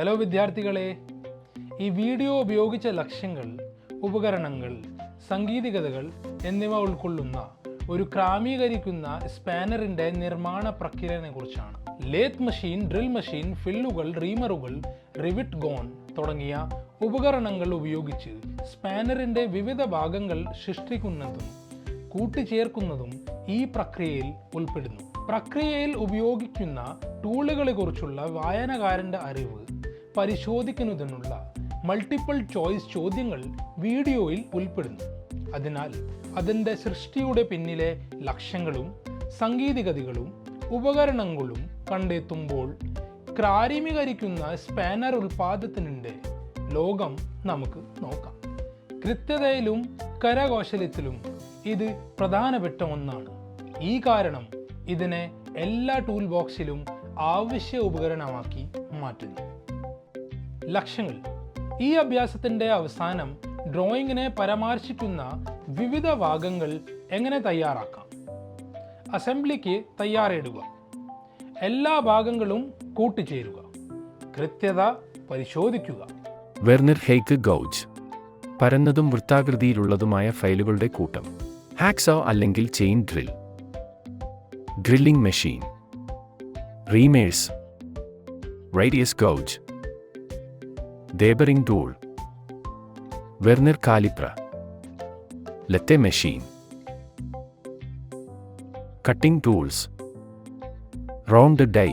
Hello വിദ്യാർത്ഥികളെ, ഈ video ഉപയോഗിച്ച ലക്ഷ്യങ്ങൾ, ഉപകരണങ്ങൾ, സാങ്കേതികതകൾ എന്നിവ ഉൾക്കൊള്ളുന്ന ഒരു ക്രമീകരിക്കുന്ന സ്പാനറിൻ്റെ നിർമ്മാണ പ്രക്രിയയെക്കുറിച്ചാണ്. ലേത്ത് മെഷീൻ, ഡ്രിൽ മെഷീൻ, ഫില്ലുകൾ, റീമറുകൾ, റിവിറ്റ് ഗോൺ തുടങ്ങിയ ഉപകരണങ്ങൾ ഉപയോഗിച്ച് സ്പാനറിൻ്റെ വിവിധ ഭാഗങ്ങൾ സൃഷ്ടിക്കുന്നതും കൂട്ടിച്ചേർക്കുന്നതും ഈ പ്രക്രിയയിൽ ഉൾപ്പെടുന്നു. പ്രക്രിയയിൽ ഉപയോഗിക്കുന്ന ടൂളുകളെ കുറിച്ചുള്ള വായനക്കാരൻ്റെ അറിവ് പരിശോധിക്കുന്നതിനുള്ള മൾട്ടിപ്പിൾ ചോയ്സ് ചോദ്യങ്ങൾ വീഡിയോയിൽ ഉൾപ്പെടുന്നു. അതിനാൽ അതിൻ്റെ സൃഷ്ടിയുടെ പിന്നിലെ ലക്ഷ്യങ്ങളും സാങ്കേതികതകളും ഉപകരണങ്ങളും കണ്ടെത്തുമ്പോൾ ക്രമീകരിക്കുന്ന സ്പാനർ ഉൽപ്പാദനത്തിൻ്റെ ലോകം നമുക്ക് നോക്കാം. കൃത്യതയിലും കരകൗശലത്തിലും ഇത് പ്രധാനപ്പെട്ട ഒന്നാണ്. ഈ കാരണം ഇതിനെ എല്ലാ ടൂൾ ബോക്സിലും ആവശ്യ ഉപകരണമാക്കി മാറ്റുന്നു. ലക്ഷ്യങ്ങൾ. ഈ അഭ്യാസത്തിൻ്റെ അവസാനം ഡ്രോയിങ്ങിനെ പരാമർശിക്കുന്ന വിവിധ ഭാഗങ്ങൾ എങ്ങനെ തയ്യാറാക്കാം. അസംബ്ലിക്ക് തയ്യാറെടുക്കുക. എല്ലാ ഭാഗങ്ങളും കൂട്ടിച്ചേരുക. കൃത്യത പരിശോധിക്കുക. വെർനിർ ഹെയ്ക്ക് ഗൗജ്. പരന്നതും വൃത്താകൃതിയിലുള്ളതുമായ ഫയലുകളുടെ കൂട്ടം. ഹാക്സോ അല്ലെങ്കിൽ chain drill. Drilling machine. Reamers. Radius gauge. Deburring tool. Vernier caliper. Lathe machine. Cutting tools. Round die.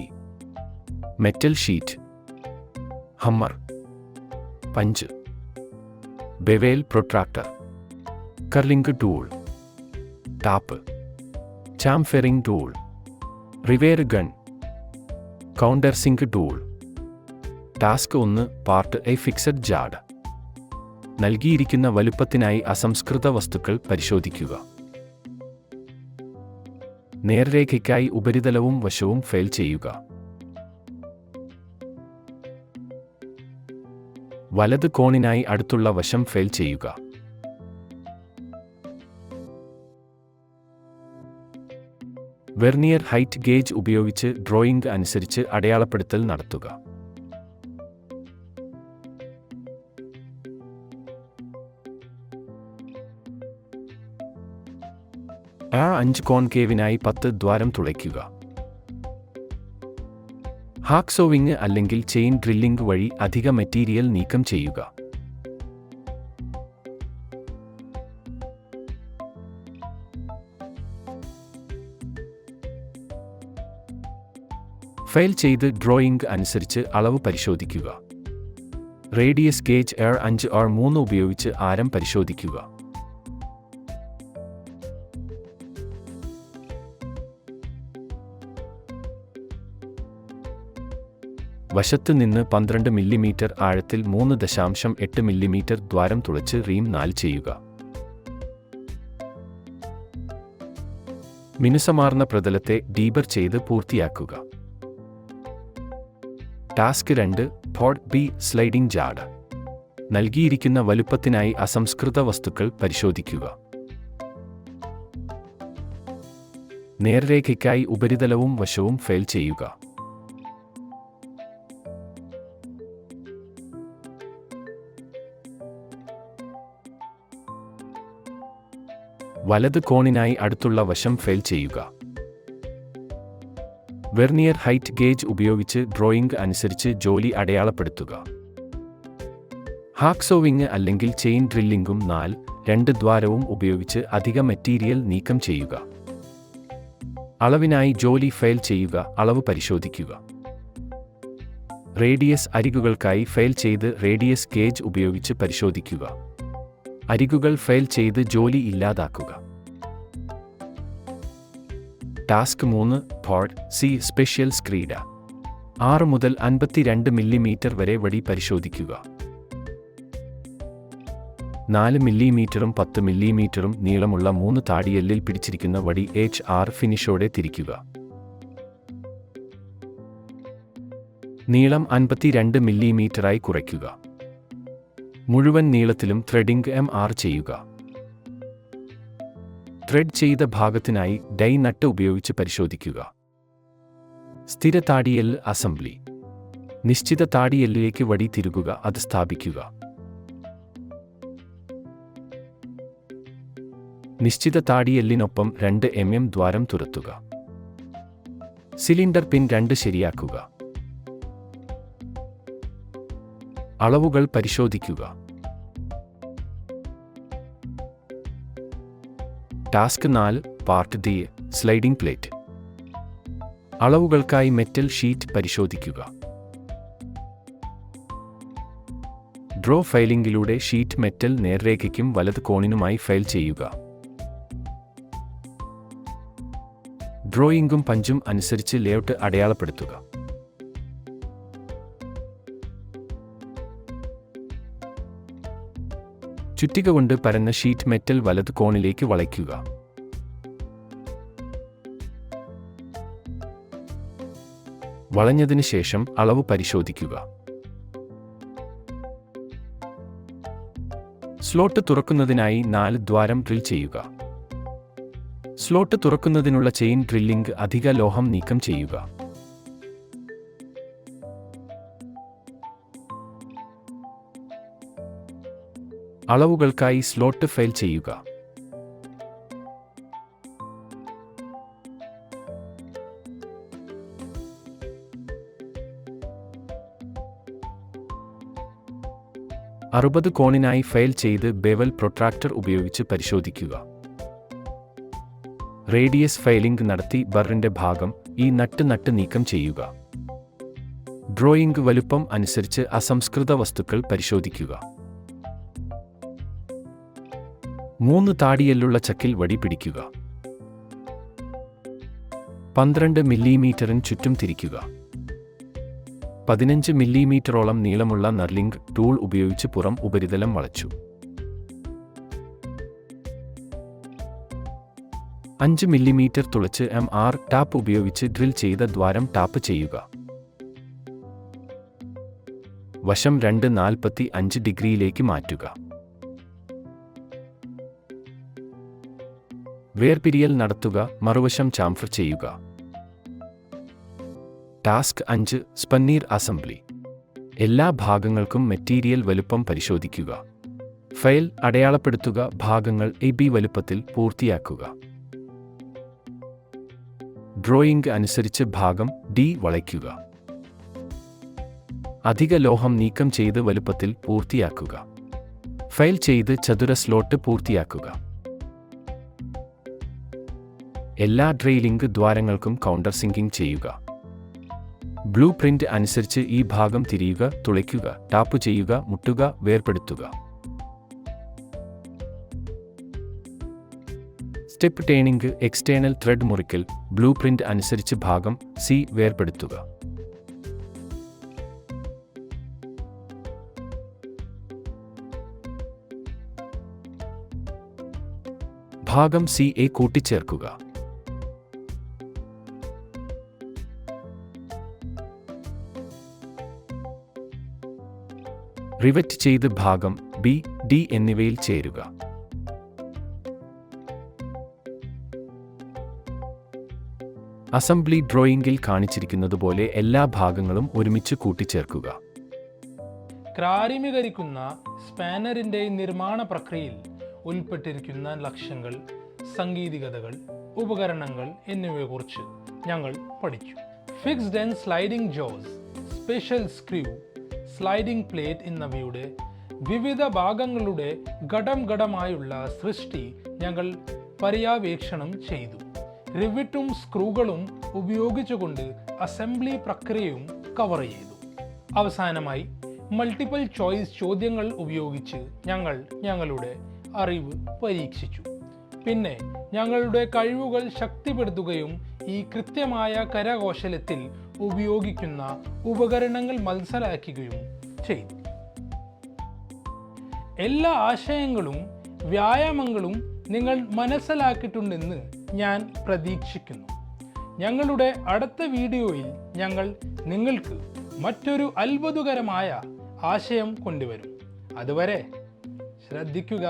Metal sheet. Hammer. Punch. Bevel protractor. Curling tool. Tap. Chamfering tool. Rivet gun. Countersink tool. Task 1. Part A fixed jaw. നൽകിയിരിക്കുന്ന വലുപ്പത്തിനായി അസംസ്കൃത വസ്തുക്കൾ പരിശോധിക്കുക. നേർരേഖയ്ക്കായി ഉപരിതലവും വശവും file ചെയ്യുക. വലത് കോണിനായി അടുത്തുള്ള വശം ഫയൽ ചെയ്യുക. വെർനിയർ ഹൈറ്റ് ഗേജ് ഉപയോഗിച്ച് ഡ്രോയിംഗ് അനുസരിച്ച് അടയാളപ്പെടുത്തൽ നടത്തുക. A5 കോൺകേവിനായി 10 ദ്വാരം തുളയ്ക്കുക. ഹാക്സോവിംഗ് അല്ലെങ്കിൽ ചെയിൻ ഡ്രില്ലിംഗ് വഴി അധിക മെറ്റീരിയൽ നീക്കം ചെയ്യുക. ഫയൽ ചെയ്ത് ഡ്രോയിംഗ് അനുസരിച്ച് അളവ് പരിശോധിക്കുക. റേഡിയസ് ഗേജ് A5 A3 ഉപയോഗിച്ച് ആരം പരിശോധിക്കുക. വശത്ത് നിന്ന് 12 മില്ലിമീറ്റർ ആഴത്തിൽ 3.8 മില്ലിമീറ്റർ ദ്വാരം തുളച്ച് റീം 4 ചെയ്യുക. മിനുസമാർന്ന പ്രതലത്തെ ഡീബർ ചെയ്ത് പൂർത്തിയാക്കുക. Task 2. Pod B sliding jade. നൽകിയിരിക്കുന്ന വലുപ്പത്തിനായി അസംസ്കൃത വസ്തുക്കൾ പരിശോധിക്കുക. നേർരേഖയ്ക്കായി ഉപരിതലവും വശവും ഫയൽ ചെയ്യുക. വലത് കോണിനായി അടുത്തുള്ള വശം ഫയൽ ചെയ്യുക. വെർനിയർ ഹൈറ്റ് ഗേജ് ഉപയോഗിച്ച് ഡ്രോയിംഗ് അനുസരിച്ച് ജോലി അടയാളപ്പെടുത്തുക. ഹാക്സോവിംഗ് അല്ലെങ്കിൽ ചെയിൻ ഡ്രില്ലിംഗും 2 ദ്വാരവും ഉപയോഗിച്ച് അധിക മെറ്റീരിയൽ നീക്കം ചെയ്യുക. അളവിനായി ജോലി ഫയൽ ചെയ്യുക. അളവ് പരിശോധിക്കുക. റേഡിയസ് അരികുകൾക്കായി ഫയൽ ചെയ്ത് റേഡിയസ് ഗേജ് ഉപയോഗിച്ച് പരിശോധിക്കുക. അരികുകൾ ഫയൽ ചെയ്ത് ജോലി ഇല്ലാതാക്കുക. ടാസ്ക് 3. പോഡ് സി സ്പെഷ്യൽ സ്ക്രീഡ. 6 മുതൽ 52 മില്ലിമീറ്റർ വരെ വടി പരിശോധിക്കുക. 4 മില്ലിമീറ്ററും 10 മില്ലിമീറ്ററും നീളമുള്ള 3 താടിയെല്ലിൽ പിടിച്ചിരിക്കുന്ന വടി HR ഫിനിഷോടെ തിരിക്കുക. നീളം 52 മില്ലിമീറ്ററായി കുറയ്ക്കുക. മുഴുവൻ നീളത്തിലും ത്രെഡിംഗ് MR ചെയ്യുക. ത്രെഡ് ചെയ്ത ഭാഗത്തിനായി ഡൈ നട്ട് ഉപയോഗിച്ച് പരിശോധിക്കുക. സ്ഥിര താടിയെല്ല് അസംബ്ലി. നിശ്ചിത താടിയെല്ലിലേക്ക് വടി തിരുകുക, അത് സ്ഥാപിക്കുക. നിശ്ചിത താടിയെല്ലിനൊപ്പം 2 mm ദ്വാരം തുരത്തുക. സിലിണ്ടർ പിൻ 2 ശരിയാക്കുക. അളവുകൾ പരിശോധിക്കുക. Task 4 part D sliding plate. അളവുകൾക്കായി മെറ്റൽ ഷീറ്റ് പരിശോധിക്കുക. ഡ്രോ ഫയലിംഗിലൂടെ ഷീറ്റ് മെറ്റൽ നേർരേഖയ്ക്കും വലത് കോണിനുമായി ഫയൽ ചെയ്യുക. ഡ്രോയിംഗും പഞ്ചും അനുസരിച്ച് ലേഔട്ട് അടയാളപ്പെടുത്തുക. ചുറ്റിക കൊണ്ട് പരന്ന ഷീറ്റ് മെറ്റൽ വലത് കോണിലേക്ക് വളയ്ക്കുക. വളഞ്ഞതിന് ശേഷം അളവ് പരിശോധിക്കുക. സ്ലോട്ട് തുറക്കുന്നതിനായി 4 ദ്വാരം ഡ്രിൽ ചെയ്യുക. സ്ലോട്ട് തുറക്കുന്നതിനുള്ള ചെയിൻ ഡ്രില്ലിംഗ് അധിക ലോഹം നീക്കം ചെയ്യുക. അളവുകൾക്കായി സ്ലോട്ട് ഫയൽ ചെയ്യുക. അറുപത് കോണിനായി ഫയൽ ചെയ്ത് ബെവൽ പ്രൊട്രാക്ടർ ഉപയോഗിച്ച് പരിശോധിക്കുക. റേഡിയസ് ഫയലിംഗ് നടത്തി ബറിന്റെ ഭാഗം ഈ നട്ട് നീക്കം ചെയ്യുക. ഡ്രോയിംഗ് വലുപ്പം അനുസരിച്ച് അസംസ്കൃത വസ്തുക്കൾ പരിശോധിക്കുക. 3 താടിയെല്ലുള്ള ചക്കിൽ വടി പിടിക്കുക. 12 മില്ലിമീറ്ററിന് ചുറ്റും തിരിക്കുക. 15 മില്ലിമീറ്ററോളം നീളമുള്ള നർലിംഗ് ടൂൾ ഉപയോഗിച്ച് പുറം ഉപരിതലം വളച്ചു. 5 മില്ലിമീറ്റർ തുളച്ച് MR ടാപ്പ് ഉപയോഗിച്ച് ഡ്രിൽ ചെയ്ത ദ്വാരം ടാപ്പ് ചെയ്യുക. വശം 245 ഡിഗ്രിയിലേക്ക് മാറ്റുക. വേർപിരിയൽ നടത്തുക, മറുവശം ചാംഫർ ചെയ്യുക. Task 5 spanner assembly. എല്ലാ ഭാഗങ്ങൾക്കും മെറ്റീരിയൽ വലുപ്പം പരിശോധിക്കുക. ഫയൽ അടയാളപ്പെടുത്തുക. ഭാഗങ്ങൾ AB വലുപ്പത്തിൽ പൂർത്തിയാക്കുക. ഡ്രോയിംഗ് അനുസരിച്ച് ഭാഗം D വളയ്ക്കുക. അധിക ലോഹം നീക്കം ചെയ്ത് വലുപ്പത്തിൽ പൂർത്തിയാക്കുക. ഫയൽ ചെയ്ത് ചതുര സ്ലോട്ട് പൂർത്തിയാക്കുക. എല്ലാ ഡ്രെയിലിംഗ് ദ്വാരങ്ങൾക്കും കൗണ്ടർ സിങ്കിംഗ് ചെയ്യുക. ബ്ലൂ പ്രിന്റ് അനുസരിച്ച് ഈ ഭാഗം തിരിയുക, തുളയ്ക്കുക, ടാപ്പ് ചെയ്യുക, മുട്ടുക, വേർപെടുത്തുക. സ്റ്റെപ്പ് ടേണിംഗ്, എക്സ്റ്റേണൽ ത്രെഡ് മുറിക്കൽ. ബ്ലൂ പ്രിന്റ് അനുസരിച്ച് ഭാഗം C വേർപെടുത്തുക. ഭാഗം CA കൂട്ടിച്ചേർക്കുക. റിവറ്റ് ചെയ്ത് ഭാഗം B, D എന്നിവയിൽ ചേരുക. അസംബ്ലി ഡ്രോയിംഗിൽ കാണിച്ചിരിക്കുന്നതുപോലെ എല്ലാ ഭാഗങ്ങളും ഒരുമിച്ച് കൂട്ടിച്ചേർക്കുക. ക്രാരിമീകരിക്കുന്ന സ്പാനറിൻ്റെ നിർമ്മാണ പ്രക്രിയയിൽ ഉൾപ്പെട്ടിരിക്കുന്ന ലക്ഷ്യങ്ങൾ, സാങ്കേതികതകൾ, ഉപകരണങ്ങൾ എന്നിവയെക്കുറിച്ച് ഞങ്ങൾ പഠിച്ചു. Fixed and sliding Jose, special screw, sliding plate എന്നിവയുടെ വിവിധ ഭാഗങ്ങളുടെ ഘടമായുള്ള സൃഷ്ടി ഞങ്ങൾ പര്യവേക്ഷണം ചെയ്തു. റിവിറ്റും സ്ക്രൂകളും ഉപയോഗിച്ചുകൊണ്ട് അസംബ്ലി പ്രക്രിയയും കവർ ചെയ്തു. അവസാനമായി മൾട്ടിപ്പിൾ ചോയ്സ് ചോദ്യങ്ങൾ ഉപയോഗിച്ച് ഞങ്ങൾ ഞങ്ങളുടെ അറിവ് പരീക്ഷിച്ചു. പിന്നെ ഞങ്ങളുടെ കഴിവുകൾ ശക്തിപ്പെടുത്തുകയും ഈ കൃത്യമായ കരകൗശലത്തിൽ ഉപയോഗിക്കുന്ന ഉപകരണങ്ങൾ മനസ്സിലാക്കുകയും ചെയ്തു. എല്ലാ ആശയങ്ങളും വ്യായാമങ്ങളും നിങ്ങൾ മനസ്സിലാക്കിയിട്ടുണ്ടെന്ന് ഞാൻ പ്രതീക്ഷിക്കുന്നു. ഞങ്ങളുടെ അടുത്ത വീഡിയോയിൽ ഞങ്ങൾ നിങ്ങൾക്ക് മറ്റൊരു അത്ഭുതകരമായ ആശയം കൊണ്ടുവരും. അതുവരെ ശ്രദ്ധിക്കുക.